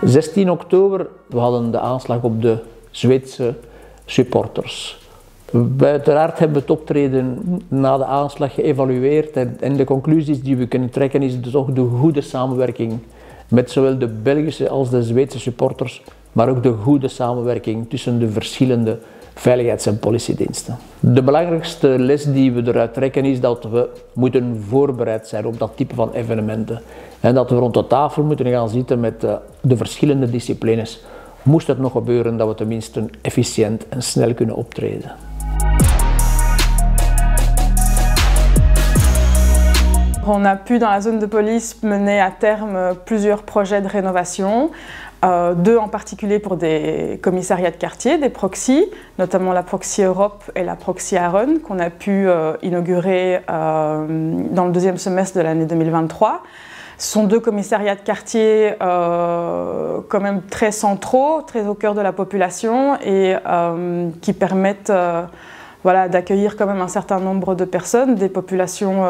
16 oktober, we hadden de aanslag op de Zweedse supporters. Uiteraard hebben we het optreden na de aanslag geëvalueerd en de conclusies die we kunnen trekken is toch de goede samenwerking met zowel de Belgische als de Zweedse supporters, maar ook de goede samenwerking tussen de verschillende veiligheids- en politiediensten. De belangrijkste les die we eruit trekken is dat we moeten voorbereid zijn op dat type van evenementen. En dat we rond de tafel moeten gaan zitten met de verschillende disciplines. Moest het nog gebeuren, dat we tenminste efficiënt en snel kunnen optreden. On a pu dans la zone de police mener à terme plusieurs projets de rénovation. Deux en particulier pour des commissariats de quartier, des proxys, notamment la Proxy Europe et la Proxy Aron, qu'on a pu inaugurer dans le deuxième semestre de l'année 2023. Ce sont deux commissariats de quartier quand même très centraux, très au cœur de la population et qui permettent voilà, d'accueillir quand même un certain nombre de personnes, des populations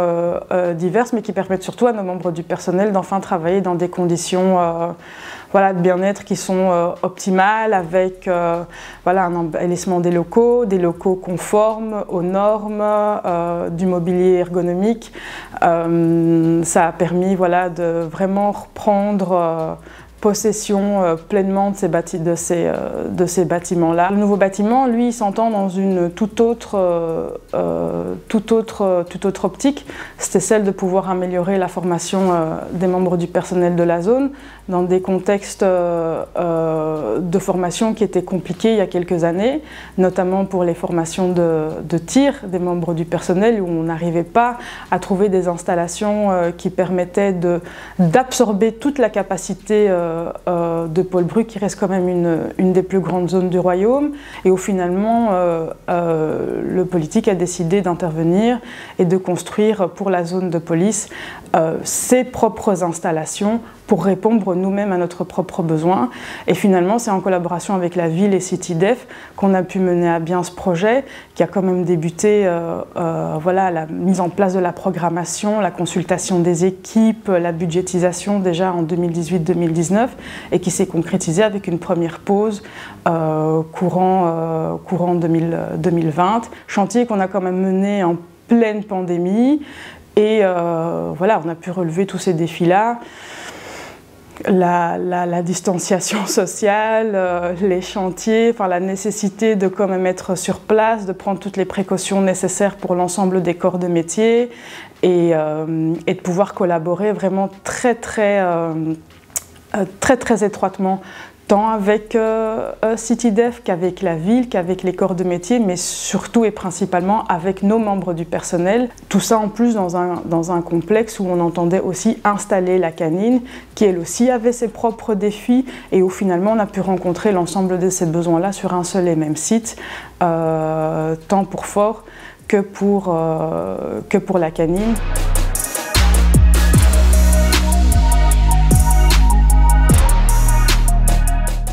diverses, mais qui permettent surtout à nos membres du personnel d'enfin travailler dans des conditions voilà, de bien-être qui sont optimales, avec voilà, un embellissement des locaux conformes aux normes, du mobilier ergonomique. Ça a permis voilà, de vraiment reprendre possession pleinement de ces bâtiments-là. Le nouveau bâtiment, lui, s'entend dans une toute autre optique. C'était celle de pouvoir améliorer la formation des membres du personnel de la zone dans des contextes de formation qui étaient compliqués il y a quelques années, notamment pour les formations de tir des membres du personnel où on n'arrivait pas à trouver des installations qui permettaient d'absorber toute la capacité de Paulbruck, qui reste quand même une des plus grandes zones du royaume, et où finalement le politique a décidé d'intervenir et de construire pour la zone de police ses propres installations pour répondre nous-mêmes à notre propre besoin. Et finalement, c'est en collaboration avec la ville et CityDef qu'on a pu mener à bien ce projet, qui a quand même débuté voilà, la mise en place de la programmation, la consultation des équipes, la budgétisation déjà en 2018-2019, et qui s'est concrétisé avec une première pause courant 2020. Chantier qu'on a quand même mené en pleine pandémie, et voilà, on a pu relever tous ces défis-là. La distanciation sociale, les chantiers, enfin, la nécessité de quand même être sur place, de prendre toutes les précautions nécessaires pour l'ensemble des corps de métier et de pouvoir collaborer vraiment très étroitement, tant avec CityDef qu'avec la ville, qu'avec les corps de métier, mais surtout et principalement avec nos membres du personnel. Tout ça en plus dans un complexe où on entendait aussi installer la canine, qui elle aussi avait ses propres défis, et où finalement on a pu rencontrer l'ensemble de ces besoins-là sur un seul et même site, tant pour Fort que pour la canine.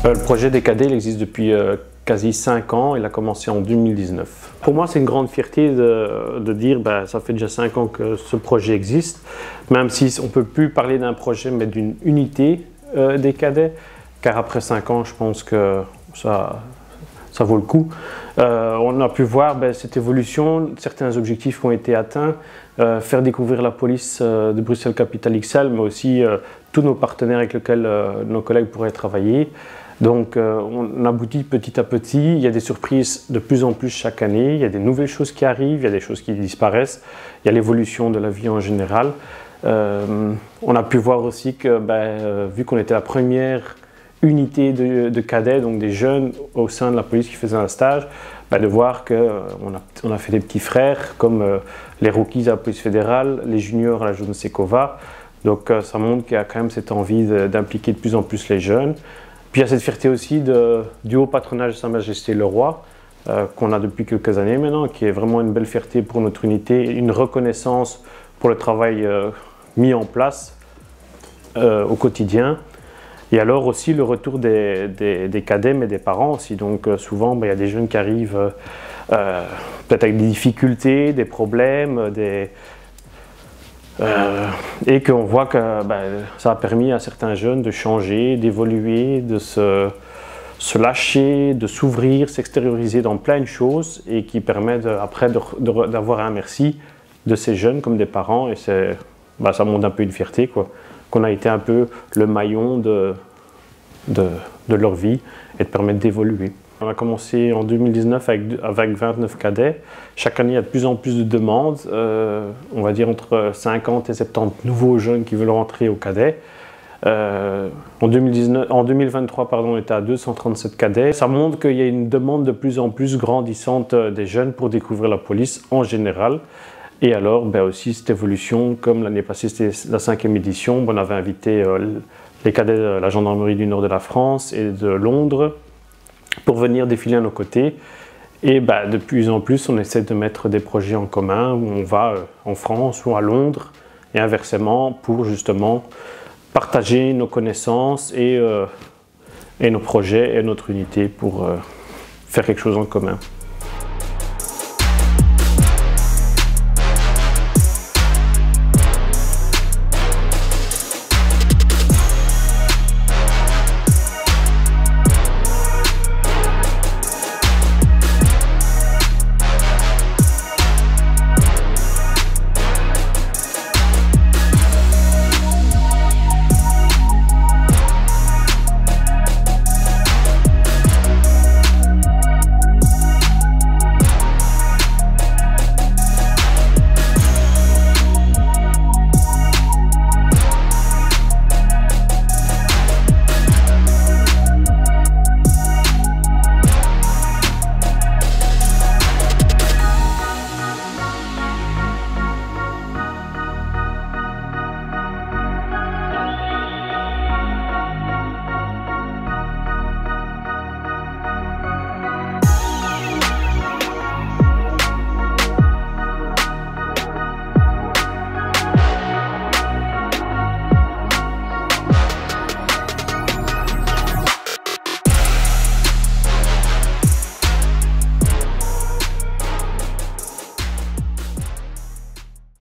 Le projet des cadets il existe depuis quasi 5 ans, il a commencé en 2019. Pour moi, c'est une grande fierté de dire ben, ça fait déjà 5 ans que ce projet existe, même si on ne peut plus parler d'un projet mais d'une unité des cadets, car après 5 ans, je pense que ça vaut le coup. On a pu voir ben, cette évolution, certains objectifs qui ont été atteints, faire découvrir la police de Bruxelles Capitale XL, mais aussi tous nos partenaires avec lesquels nos collègues pourraient travailler. Donc on aboutit petit à petit, il y a des surprises de plus en plus chaque année, il y a des nouvelles choses qui arrivent, il y a des choses qui disparaissent, il y a l'évolution de la vie en général. On a pu voir aussi que, vu qu'on était la première unité de cadets, donc des jeunes au sein de la police qui faisaient un stage, de voir qu'on a fait des petits frères comme les rookies à la police fédérale, les juniors à la zone Sekova. Donc ça montre qu'il y a quand même cette envie d'impliquer de plus en plus les jeunes. Puis il y a cette fierté aussi du haut patronage de Sa Majesté le Roi, qu'on a depuis quelques années maintenant, qui est vraiment une belle fierté pour notre unité, une reconnaissance pour le travail mis en place au quotidien. Et alors aussi le retour des cadets, mais des parents aussi. Donc souvent, il y a des jeunes qui arrivent peut-être avec des difficultés, des problèmes, Et qu'on voit que ça a permis à certains jeunes de changer, d'évoluer, de se lâcher, de s'ouvrir, s'extérioriser dans plein de choses et qui permet après d'avoir un merci de ces jeunes comme des parents et ça montre un peu une fierté qu'on a été un peu le maillon de leur vie et de permettre d'évoluer. On a commencé en 2019 avec 29 cadets. Chaque année, il y a de plus en plus de demandes. On va dire entre 50 et 70 nouveaux jeunes qui veulent rentrer au cadet. En 2023, on était à 237 cadets. Ça montre qu'il y a une demande de plus en plus grandissante des jeunes pour découvrir la police en général. Et alors, aussi cette évolution, comme l'année passée, c'était la 5e édition, on avait invité les cadets de la gendarmerie du nord de la France et de Londres pour venir défiler à nos côtés. Et de plus en plus, on essaie de mettre des projets en commun où on va en France ou à Londres et inversement pour justement partager nos connaissances et nos projets et notre unité pour faire quelque chose en commun.